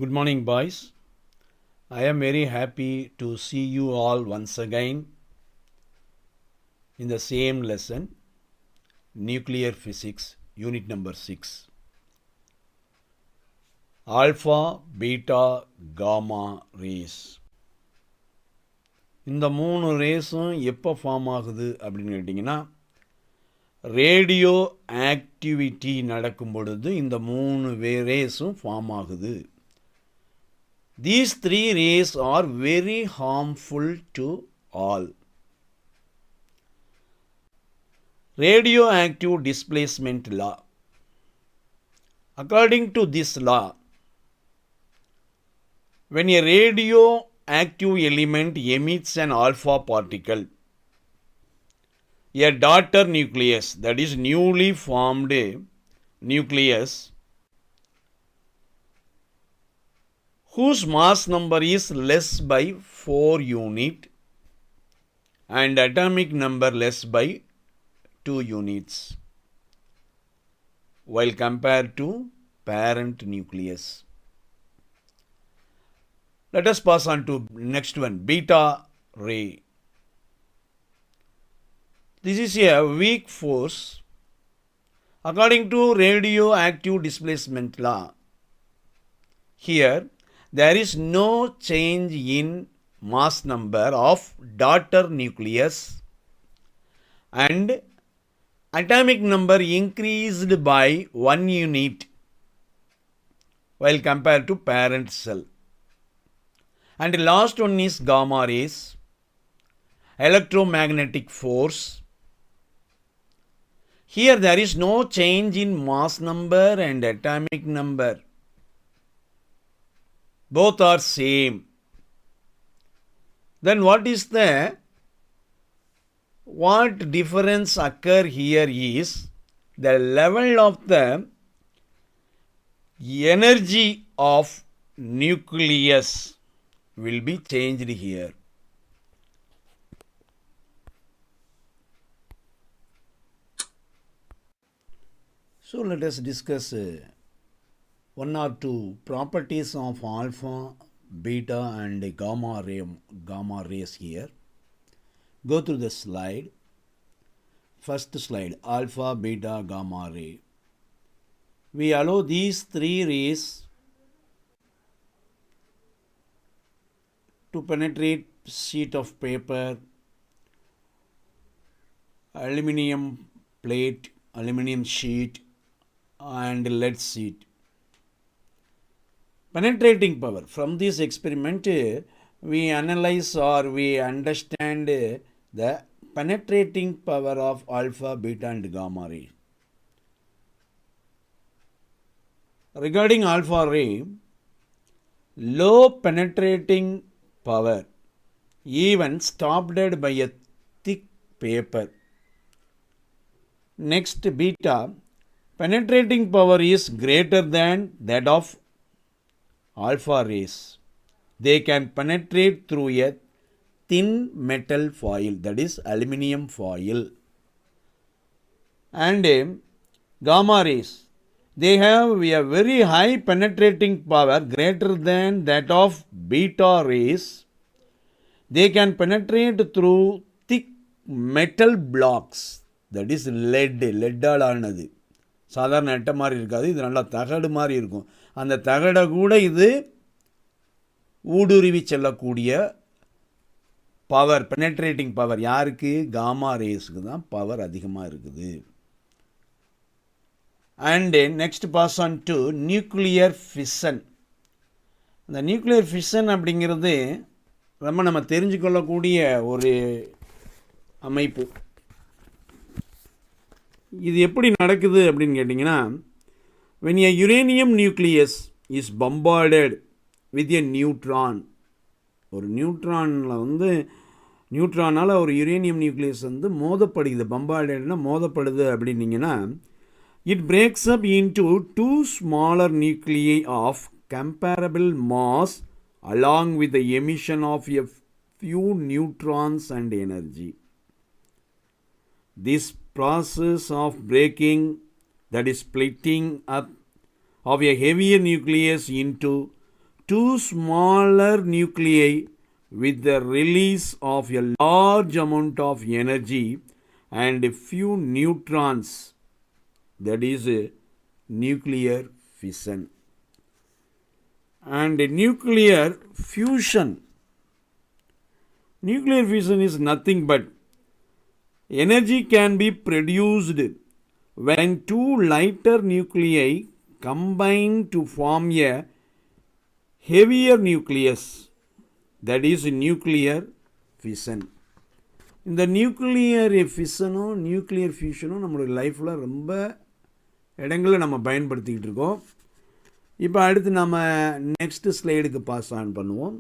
Good morning, boys. I am very happy to see you all once again in the same lesson, Nuclear Physics, Unit number 6. Alpha, Beta, Gamma rays. இந்த மூணு ரேஸும் எப்போ form ஆகுது அப்படின்னு கேட்டிங்கன்னா radio activity நடக்கும் பொழுது இந்த மூணு ரேஸும் ஃபார்ம் ஆகுது. These three rays are very harmful to all. Radioactive displacement law. According to this law, when a radioactive element emits an alpha particle, a daughter nucleus, that is newly formed nucleus, whose mass number is less by 4 unit and atomic number less by 2 units while compared to parent nucleus. Let us pass on to next one, beta ray. This is a weak force. According to radioactive displacement law, here there is no change in mass number of daughter nucleus and atomic number increased by 1 unit while compared to parent cell. And the last one is gamma rays, electromagnetic force. Here there is no change in mass number and atomic number. Both are same. Then what difference occur here is the level of the energy of nucleus will be changed here. So let us discuss one or two properties of alpha, beta and gamma rays here. Go through the slide. First slide, alpha, beta, gamma ray. We allow these three rays to penetrate sheet of paper, aluminum plate, aluminum sheet and lead sheet. Penetrating power. From this experiment, we analyze or we understand the penetrating power of alpha, beta and gamma ray. Regarding alpha ray, low penetrating power, even stopped by a thick paper. Next, beta, penetrating power is greater than that of alpha rays. They can penetrate through a thin metal foil, that is aluminum foil. And gamma rays, they have a very high penetrating power greater than that of beta rays. They can penetrate through thick metal blocks, that is lead ஆனது. சாதாரண அட்டை மாதிரி இருக்காது, இது நல்லா தகடு மாதிரி இருக்கும். அந்த தகடை கூட இது ஊடுருவி செல்லக்கூடிய பவர், பெனட்ரேட்டிங் பவர் யாருக்கு? காமா ரேஸுக்கு தான் பவர் அதிகமாக இருக்குது. And next pass on to nuclear fission. இந்த நியூக்ளியர் ஃபிஷன் அப்படிங்கிறது ரொம்ப நம்ம தெரிஞ்சுக்கொள்ளக்கூடிய ஒரு அமைப்பு. இது எப்படி நடக்குது அப்படின்னு கேட்டிங்கன்னா, when a uranium nucleus is bombarded with a neutron, ஒரு நியூட்ரானால் ஒரு யுரேனியம் நியூக்ளியஸ் மோதப்படுது. பம்பார்டட்னா மோதப்படுது அப்படின்னீங்கன்னா, it breaks up into two smaller nuclei of comparable mass along with the emission of a few neutrons and energy. This process of breaking, that is splitting up of a heavier nucleus into two smaller nuclei with the release of a large amount of energy and a few neutrons. That is a nuclear fission. And nuclear fusion. Nuclear fusion is nothing but energy can be produced when two lighter nuclei combine to form a heavier nucleus. That is nuclear fission. இந்த nuclear ஃபிஷனும் nuclear ஃபியூஷனும் நம்மளுடைய லைஃப்பில் ரொம்ப இடங்களில் நம்ம பயன்படுத்திக்கிட்டு இருக்கோம். இப்போ அடுத்து நம்ம நெக்ஸ்ட் ஸ்லைடுக்கு பாஸ் ஆன் பண்ணுவோம்.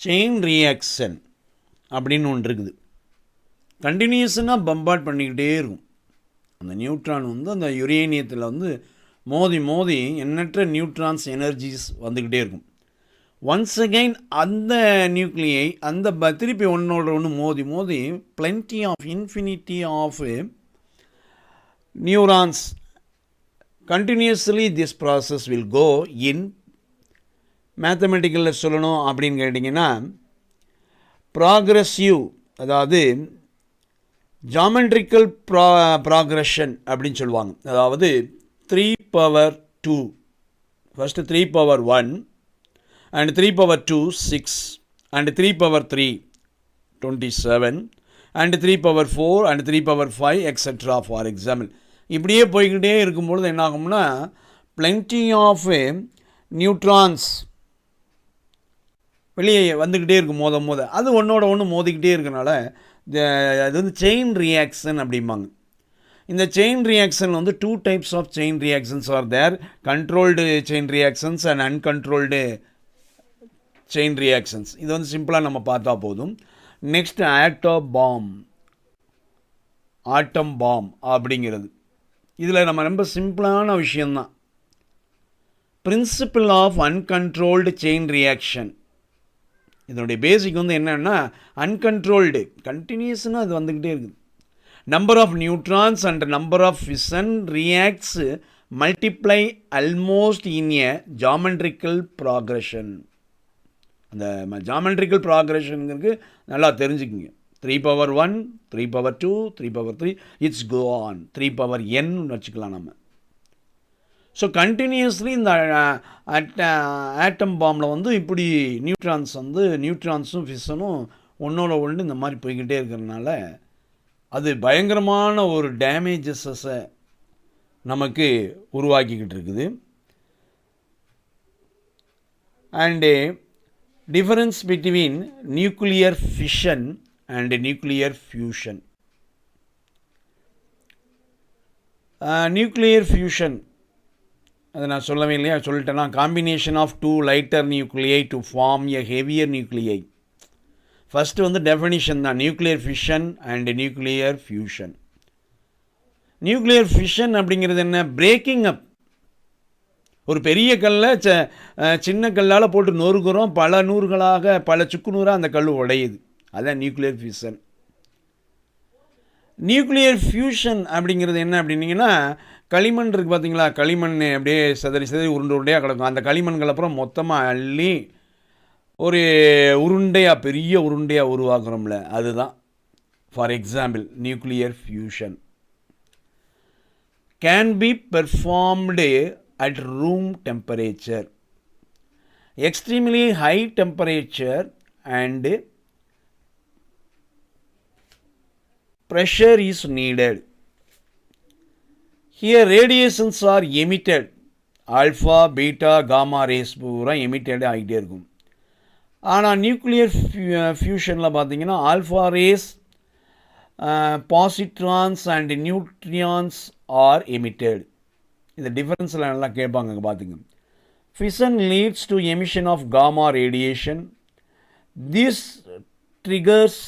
செயின் ரியாக்ஷன் அப்படின்னு ஒன்று இருக்குது. கண்டினியூஸனாக பம்பார்ட் பண்ணிக்கிட்டே இருக்கும். அந்த நியூட்ரான் வந்து அந்த யுரேனியத்தில் வந்து மோதி மோதி எண்ணற்ற நியூட்ரான்ஸ் எனர்ஜிஸ் வந்துக்கிட்டே இருக்கும். ஒன்ஸ் அகைன் அந்த நியூக்ளியை அந்த திருப்பி ஒன்றோட ஒன்று மோதி மோதி plenty of infinity of neurons continuously this process will go in. மேத்தமெட்டிக்கலில் சொல்லணும் அப்படின்னு கேட்டிங்கன்னா ப்ராக்ரெசிவ், அதாவது ஜாமெட்ரிக்கல் ப்ராக்ரெஷன் அப்படின்னு சொல்லுவாங்க. அதாவது 3/2, first 3/1 and 3/2 6 and 3/3 27 and 3/4 and 3/5 etc. For example இப்படியே போய்கிட்டே இருக்கும்பொழுது என்ன ஆகும்னா plenty ஆஃப் நியூட்ரான்ஸ் வெளியே வந்துக்கிட்டே இருக்கும் மோத அது ஒன்றோட ஒன்று மோதிக்கிட்டே இருக்கனால அது வந்து செயின் ரியாக்ஷன் அப்படிம்பாங்க. இந்த செயின் ரியாக்ஷன் வந்து 2 types of chain reactions are there. Controlled chain reactions and uncontrolled chain reactions. இது வந்து சிம்பிளாக நம்ம பார்த்தா போதும். நெக்ஸ்ட் ஆட்டம் பாம் அப்படிங்கிறது. இதில் நம்ம ரொம்ப சிம்பிளான விஷயந்தான். Principle of uncontrolled chain reaction. இதனுடைய பேசிக் வந்து என்னென்னா அன்கண்ட்ரோல்டு கண்டினியூஸ்னால் அது வந்துக்கிட்டே இருக்குது. Number of neutrons and number of fission reacts multiply almost in a geometrical progression. அந்த ஜாமெட்ரிக்கல் ப்ராக்ரெஷனுங்கிறது நல்லா தெரிஞ்சுக்குங்க. 3/1 3/2 3/3 இட்ஸ் கோ ஆன் 3/n வச்சுக்கலாம் நம்ம. ஸோ கண்டினியூஸ்லி இந்த ஆட்டம் பாம்பில் வந்து இப்படி நியூட்ரான்ஸும் ஃபிஷனும் ஒன்றோட ஒன்று இந்த மாதிரி போய்கிட்டே இருக்கிறதுனால அது பயங்கரமான ஒரு டேமேஜஸை நமக்கு உருவாக்கிக்கிட்டு இருக்குது. And difference between nuclear fission and nuclear fusion. Nuclear fusion அதை நான் சொல்லவே இல்லையா, சொல்லிட்டேன்னா combination of 2 lighter nuclei to form a heavier nuclei. First வந்து டெஃபினிஷன் தான் nuclear fission and nuclear fusion. Nuclear fission அப்படிங்கிறது என்ன? Breaking up. ஒரு பெரிய கல்லை சின்ன கல்லால் போட்டு நொறுக்கிறோம், பல நூறுகளாக பல சுக்கு நூறாக அந்த கல் உடையுது. அதுதான் நியூக்ளியர் ஃபிஷன். நியூக்ளியர் ஃபியூஷன் அப்படிங்கிறது என்ன அப்படின்னீங்கன்னா, களிமண் இருக்குது பார்த்தீங்களா, களிமண் அப்படியே சிதறி உருண்டையாக கிடக்கும். அந்த களிமண்கள் அப்புறம் மொத்தமாக அள்ளி ஒரு உருண்டையாக பெரிய உருண்டையாக உருவாக்குறோம்ல, அதுதான் for example nuclear fusion. Can be performed at room temperature. Extremely high temperature and pressure is needed. Here radiations are emitted. Alpha, beta, gamma rays பூரா emitted ஆகிட்டே இருக்கும். ஆனால் நியூக்ளியர் ஃபியூஷனில் பார்த்தீங்கன்னா alpha rays, positrons and neutrinos are emitted. இந்த டிஃபரன்ஸில் நல்லா கேட்பாங்க பார்த்துங்க. Fission leads to emission of gamma radiation. This triggers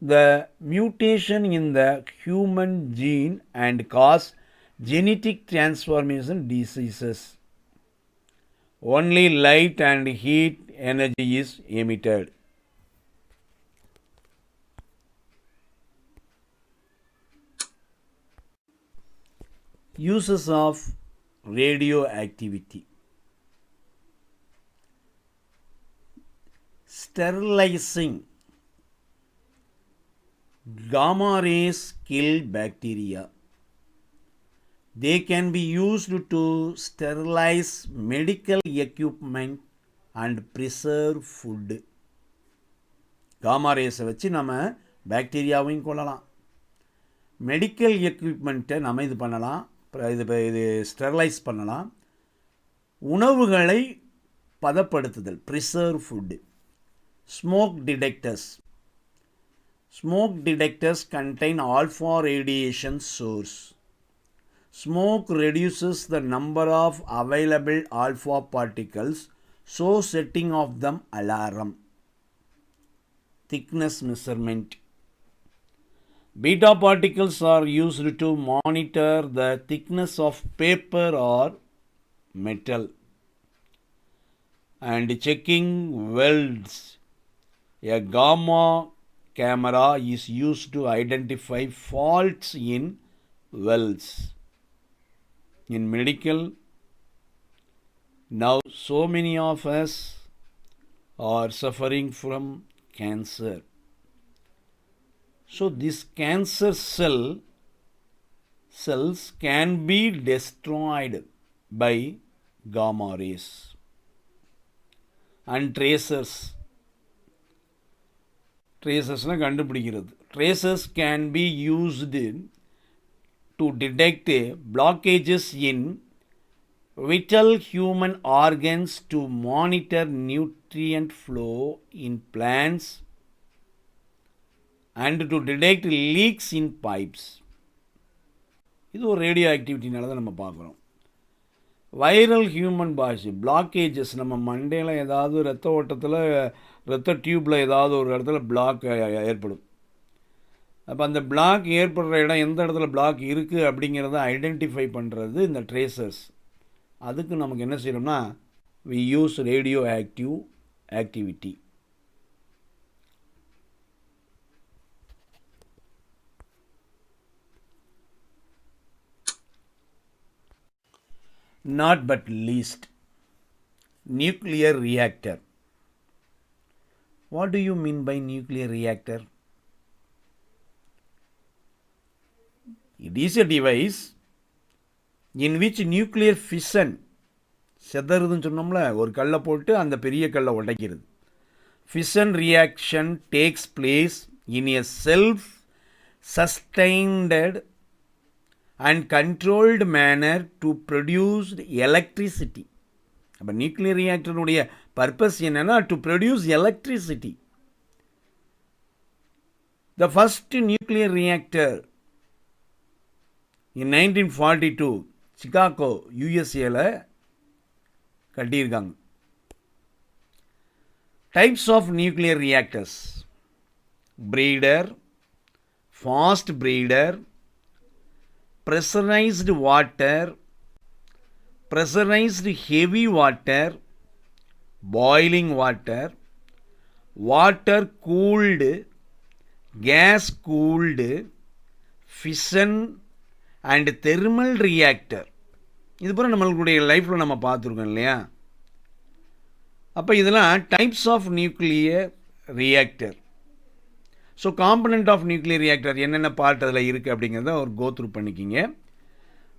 the mutation in the human gene and cause genetic transformation diseases. Only light and heat energy is emitted. Uses of radioactivity. Sterilizing. Gamma rays kill bacteria. They can be used to sterilize medical equipment and preserve food. Gamma ரேஸை வச்சு நம்ம பாக்டீரியாவையும் கொள்ளலாம், medical எக்யூப்மெண்ட்டை நம்ம இது பண்ணலாம், இது sterilise பண்ணலாம், உணவுகளை பதப்படுத்துதல் preserve food. Smoke detectors. Smoke detectors contain alpha radiation source. Smoke reduces the number of available alpha particles, so setting of them alarm. Thickness measurement. Beta particles are used to monitor the thickness of paper or metal. And checking welds. A gamma camera is used to identify faults in wells. In medical, now so many of us are suffering from cancer. So this cancer cells can be destroyed by gamma rays. And tracers. ட்ரேசஸ்னால் கண்டுபிடிக்கிறது. Traces can be used to detect blockages in vital human organs to monitor nutrient flow in plants and to detect leaks in pipes. இது ஒரு radio ஆக்டிவிட்டினால தான் நம்ம பார்க்குறோம். Viral human body blockages, நம்ம மண்டையில் ஏதாவது ரத்த ஓட்டத்தில் ரத்த டியூப்பில் ஏதாவது ஒரு இடத்துல பிளாக் ஏற்படும். அப்போ அந்த பிளாக் ஏற்படுற இடம் எந்த இடத்துல பிளாக் இருக்குது அப்படிங்கிறத ஐடென்டிஃபை பண்ணுறது இந்த ட்ரேசர்ஸ். அதுக்கு நமக்கு என்ன செய்யணும்னா we use radioactive activity. Not but least, nuclear reactor. What do you mean by nuclear reactor? It is a device in which nuclear fission, செதறுதுன்னு சொன்னோம்ல, ஒரு கல்லை போட்டு அந்த பெரிய கல்லை உடைக்கிறது. Fission reaction takes place in a self-sustained and controlled manner to produce electricity. அப்போ nuclear ரியாக்டருடைய பர்பஸ் என்னன்னா to produce electricity. The first nuclear reactor in 1942 Chicago யூஎஸ்ஏல கட்டியிருக்காங்க. Types of nuclear reactors: breeder, fast breeder, pressurized water, pressurized heavy water, boiling water, water cooled, gas cooled, fission and thermal reactor. இது பூரா நம்மளுடைய லைஃப்பில் நம்ம பார்த்துருக்கோம் இல்லையா? அப்போ இதெல்லாம் types of nuclear reactor. So component of nuclear reactor என்னென்ன பார்ட் அதில் இருக்குது அப்படிங்கிறத ஒரு கோத்ரூ பண்ணிக்கிங்க.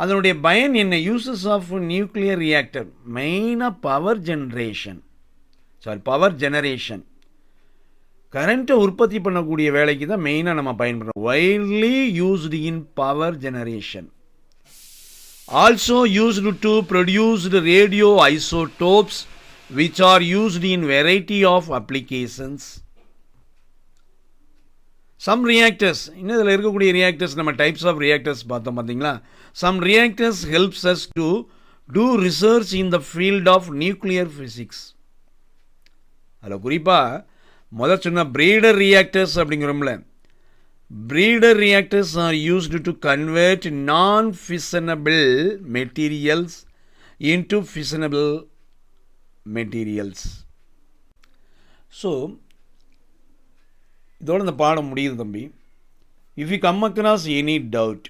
அதனுடைய பயன் என்ன? யூசஸ் ஆஃப் நியூக்ளியர் ரியாக்டர் மெயினாக பவர் ஜெனரேஷன், கரண்ட்டை உற்பத்தி பண்ணக்கூடிய வேலைக்கு தான் மெயினாக நம்ம பயன்படுறோம். Widely used in power generation. Also used to produced radio isotopes which are used in variety of applications. Some reactors, இன்னும் இதில் இருக்கக்கூடிய ரியாக்டர்ஸ் நம்ம டைப்ஸ் ஆஃப் ரியாக்டர்ஸ் பார்த்தோம் பார்த்தீங்களா. Some reactors helps us to do research in the field of nuclear physics. அதில் குறிப்பாக முதல் சொன்ன பிரீடர் ரியாக்டர்ஸ் அப்படிங்கிறோம்ல, breeder reactors are used to convert non-fissionable materials into fissionable materials. So இதோட இந்த பாடம் முடியுது தம்பி. If you come across any doubt,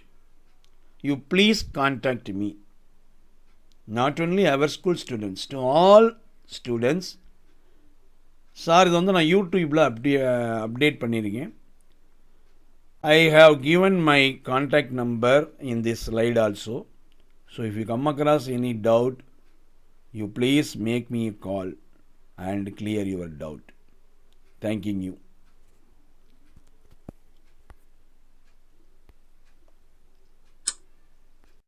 you please contact me. Not only our school students, to all students. Sir இது வந்து நான் யூடியூப்பில் update பண்ணியிருக்கேன். I have given my contact number in this slide also. So if you come across any doubt, you please make me a call and clear your doubt. Thanking you.